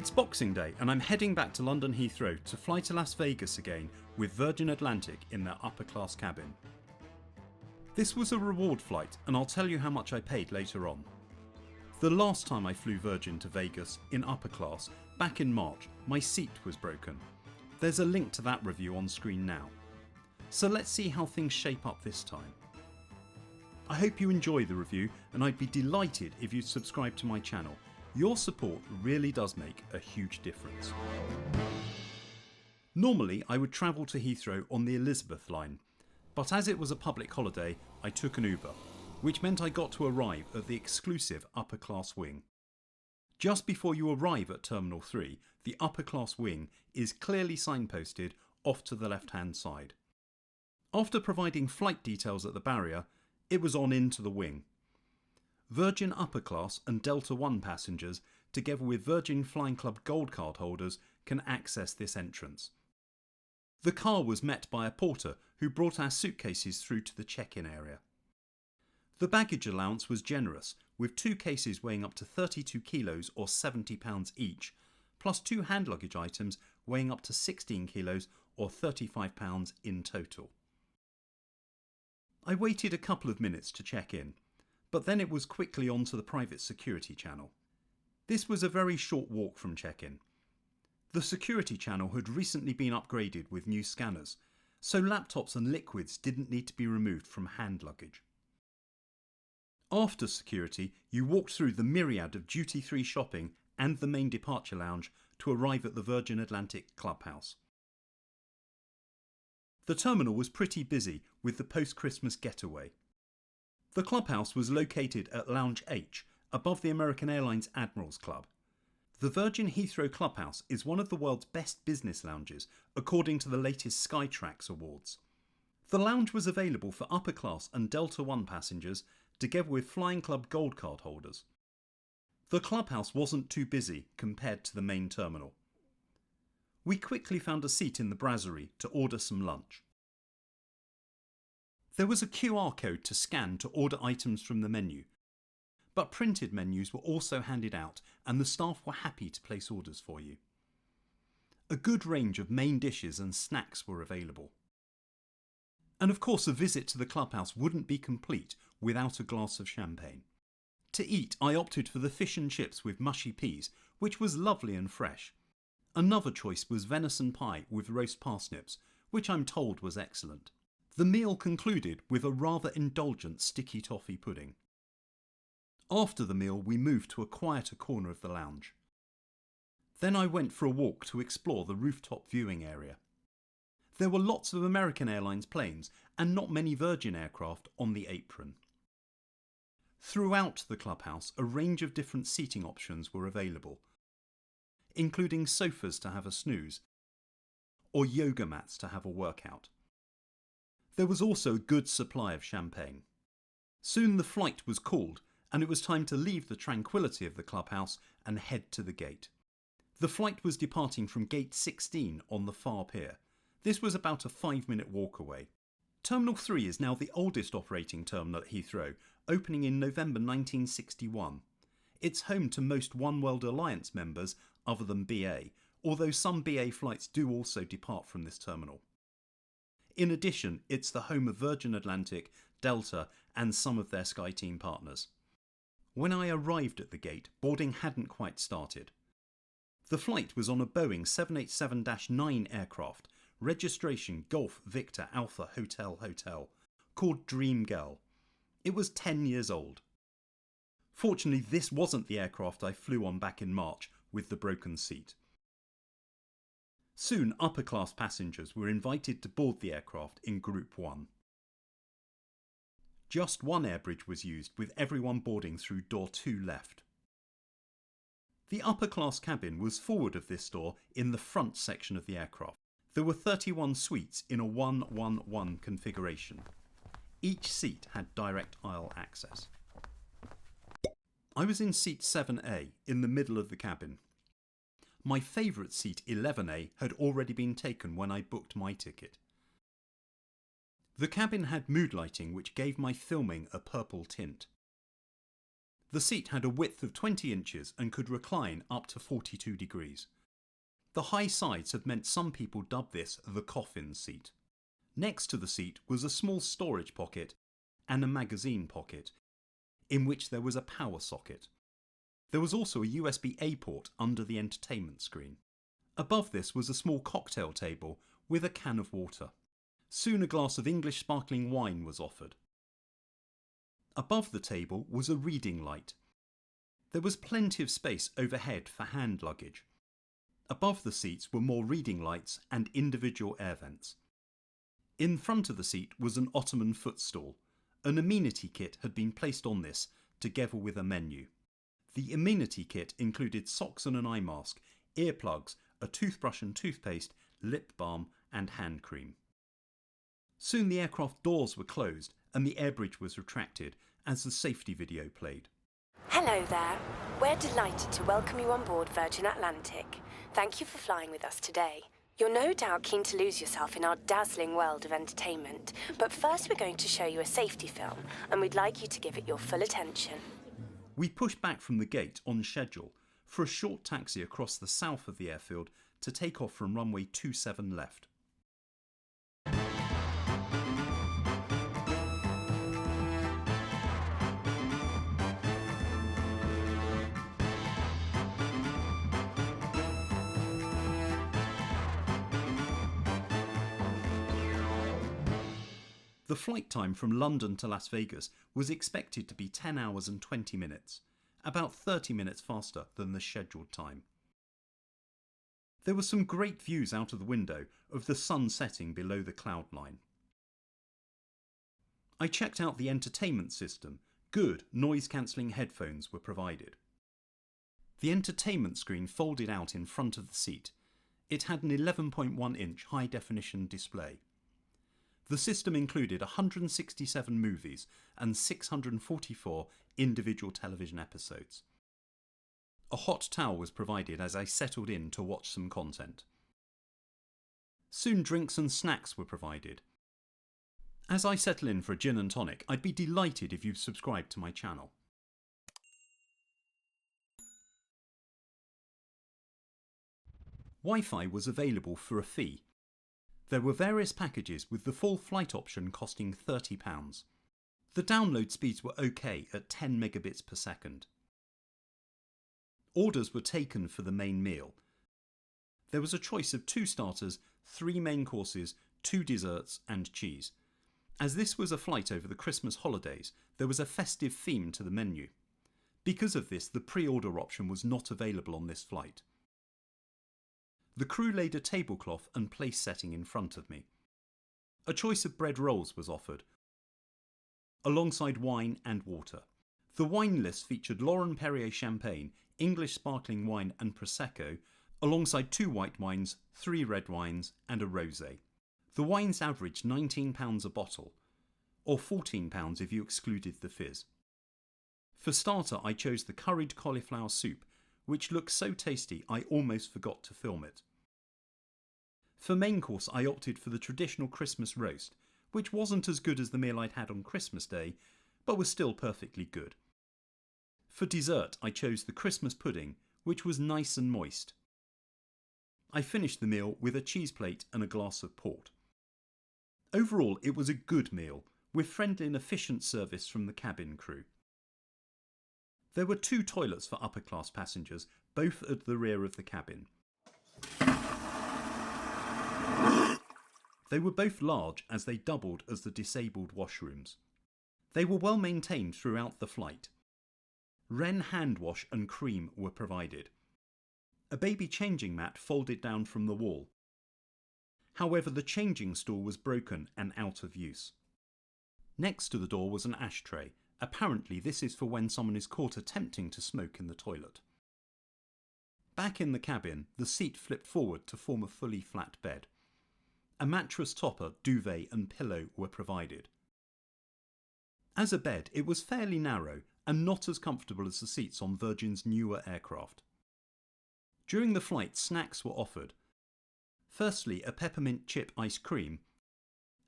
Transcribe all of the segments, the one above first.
It's Boxing Day and I'm heading back to London Heathrow to fly to Las Vegas again with Virgin Atlantic in their upper class cabin. This was a reward flight and I'll tell you how much I paid later on. The last time I flew Virgin to Vegas in upper class, back in March, my seat was broken. There's a link to that review on screen now. So let's see how things shape up this time. I hope you enjoy the review and I'd be delighted if you'd subscribe to my channel. Your support really does make a huge difference. Normally I would travel to Heathrow on the Elizabeth line, but as it was a public holiday I took an Uber, which meant I got to arrive at the exclusive upper class wing. Just before you arrive at Terminal 3, the upper class wing is clearly signposted off to the left hand side. After providing flight details at the barrier, it was on into the wing. Virgin Upper Class and Delta One passengers, together with Virgin Flying Club Gold Card holders, can access this entrance. The car was met by a porter who brought our suitcases through to the check-in area. The baggage allowance was generous, with 2 cases weighing up to 32 kilos or £70 each, plus 2 hand luggage items weighing up to 16 kilos or £35 in total. I waited a couple of minutes to check in, but then it was quickly on to the private security channel. This was a very short walk from check-in. The security channel had recently been upgraded with new scanners, so laptops and liquids didn't need to be removed from hand luggage. After security, you walked through the myriad of duty-free shopping and the main departure lounge to arrive at the Virgin Atlantic Clubhouse. The terminal was pretty busy with the post-Christmas getaway. The Clubhouse was located at Lounge H, above the American Airlines Admirals Club. The Virgin Heathrow Clubhouse is one of the world's best business lounges, according to the latest Skytrax awards. The lounge was available for upper class and Delta One passengers, together with Flying Club Gold Card holders. The Clubhouse wasn't too busy compared to the main terminal. We quickly found a seat in the brasserie to order some lunch. There was a QR code to scan to order items from the menu, but printed menus were also handed out and the staff were happy to place orders for you. A good range of main dishes and snacks were available. And of course a visit to the Clubhouse wouldn't be complete without a glass of champagne. To eat I opted for the fish and chips with mushy peas, which was lovely and fresh. Another choice was venison pie with roast parsnips, which I'm told was excellent. The meal concluded with a rather indulgent sticky toffee pudding. After the meal we moved to a quieter corner of the lounge. Then I went for a walk to explore the rooftop viewing area. There were lots of American Airlines planes and not many Virgin aircraft on the apron. Throughout the Clubhouse a range of different seating options were available, including sofas to have a snooze or yoga mats to have a workout. There was also a good supply of champagne. Soon the flight was called and it was time to leave the tranquility of the Clubhouse and head to the gate. The flight was departing from gate 16 on the far pier. This was about a 5-minute walk away. Terminal 3 is now the oldest operating terminal at Heathrow, opening in November 1961. It's home to most One World Alliance members other than BA, although some BA flights do also depart from this terminal. In addition, it's the home of Virgin Atlantic, Delta and some of their SkyTeam partners. When I arrived at the gate, boarding hadn't quite started. The flight was on a Boeing 787-9 aircraft, registration Golf Victor Alpha Hotel Hotel, called DreamGAHH. It was 10 years old. Fortunately, this wasn't the aircraft I flew on back in March with the broken seat. Soon upper class passengers were invited to board the aircraft in Group 1. Just one airbridge was used, with everyone boarding through door 2 left. The upper class cabin was forward of this door in the front section of the aircraft. There were 31 suites in a 1-1-1 configuration. Each seat had direct aisle access. I was in seat 7A in the middle of the cabin. My favourite seat 11A had already been taken when I booked my ticket. The cabin had mood lighting which gave my filming a purple tint. The seat had a width of 20 inches and could recline up to 42 degrees. The high sides have meant some people dub this the coffin seat. Next to the seat was a small storage pocket and a magazine pocket, in which there was a power socket. There was also a USB-A port under the entertainment screen. Above this was a small cocktail table with a can of water. Soon a glass of English sparkling wine was offered. Above the table was a reading light. There was plenty of space overhead for hand luggage. Above the seats were more reading lights and individual air vents. In front of the seat was an ottoman footstool. An amenity kit had been placed on this, together with a menu. The amenity kit included socks and an eye mask, earplugs, a toothbrush and toothpaste, lip balm and hand cream. Soon the aircraft doors were closed and the air bridge was retracted as the safety video played. Hello there. We're delighted to welcome you on board Virgin Atlantic. Thank you for flying with us today. You're no doubt keen to lose yourself in our dazzling world of entertainment, but first we're going to show you a safety film, and we'd like you to give it your full attention. We pushed back from the gate on schedule for a short taxi across the south of the airfield to take off from runway 27 left. The flight time from London to Las Vegas was expected to be 10 hours and 20 minutes, about 30 minutes faster than the scheduled time. There were some great views out of the window of the sun setting below the cloud line. I checked out the entertainment system. Good noise-cancelling headphones were provided. The entertainment screen folded out in front of the seat. It had an 11.1-inch high-definition display. The system included 167 movies and 644 individual television episodes. A hot towel was provided as I settled in to watch some content. Soon drinks and snacks were provided. As I settle in for a gin and tonic, I'd be delighted if you've subscribed to my channel. Wi-Fi was available for a fee. There were various packages with the full flight option costing £30. The download speeds were okay at 10 megabits per second. Orders were taken for the main meal. There was a choice of 2 starters, 3 main courses, 2 desserts and cheese. As this was a flight over the Christmas holidays, there was a festive theme to the menu. Because of this, the pre-order option was not available on this flight. The crew laid a tablecloth and place setting in front of me. A choice of bread rolls was offered, alongside wine and water. The wine list featured Lauren Perrier champagne, English sparkling wine and Prosecco, alongside 2 white wines, 3 red wines and a rosé. The wines averaged £19 a bottle, or £14 if you excluded the fizz. For starter, I chose the curried cauliflower soup, which looked so tasty I almost forgot to film it. For main course, I opted for the traditional Christmas roast, which wasn't as good as the meal I'd had on Christmas Day, but was still perfectly good. For dessert, I chose the Christmas pudding, which was nice and moist. I finished the meal with a cheese plate and a glass of port. Overall, it was a good meal, with friendly and efficient service from the cabin crew. There were 2 toilets for upper class passengers, both at the rear of the cabin. They were both large as they doubled as the disabled washrooms. They were well maintained throughout the flight. Wren hand wash and cream were provided. A baby changing mat folded down from the wall. However, the changing stool was broken and out of use. Next to the door was an ashtray. Apparently this is for when someone is caught attempting to smoke in the toilet. Back in the cabin, the seat flipped forward to form a fully flat bed. A mattress topper, duvet and pillow were provided. As a bed, it was fairly narrow and not as comfortable as the seats on Virgin's newer aircraft. During the flight, snacks were offered. Firstly, a peppermint chip ice cream,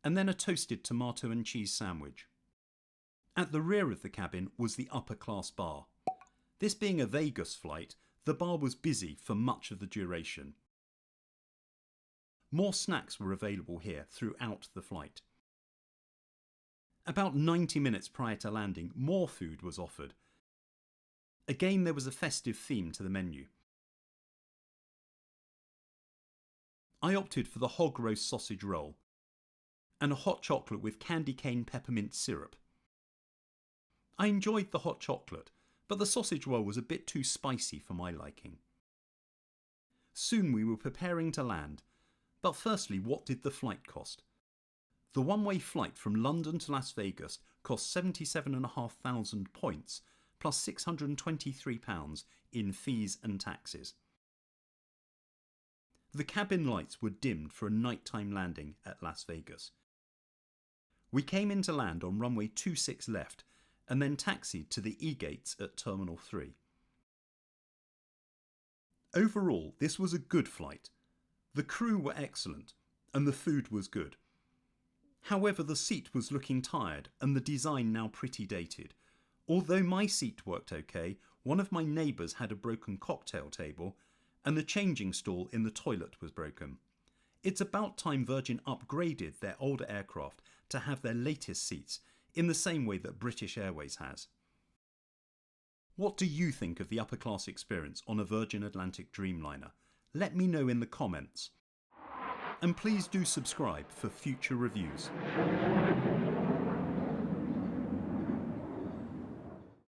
and then a toasted tomato and cheese sandwich. At the rear of the cabin was the upper class bar. This being a Vegas flight, the bar was busy for much of the duration. More snacks were available here throughout the flight. About 90 minutes prior to landing, more food was offered. Again, there was a festive theme to the menu. I opted for the hog roast sausage roll and a hot chocolate with candy cane peppermint syrup. I enjoyed the hot chocolate, but the sausage roll was a bit too spicy for my liking. Soon we were preparing to land, but firstly, what did the flight cost? The one-way flight from London to Las Vegas cost £77,500 points plus £623 in fees and taxes. The cabin lights were dimmed for a nighttime landing at Las Vegas. We came into land on runway 26 left and then taxied to the E-gates at Terminal 3. Overall, this was a good flight. The crew were excellent and the food was good. However, the seat was looking tired and the design now pretty dated. Although my seat worked okay, one of my neighbours had a broken cocktail table and the changing stall in the toilet was broken. It's about time Virgin upgraded their older aircraft to have their latest seats in the same way that British Airways has. What do you think of the upper class experience on a Virgin Atlantic Dreamliner? Let me know in the comments. And please do subscribe for future reviews.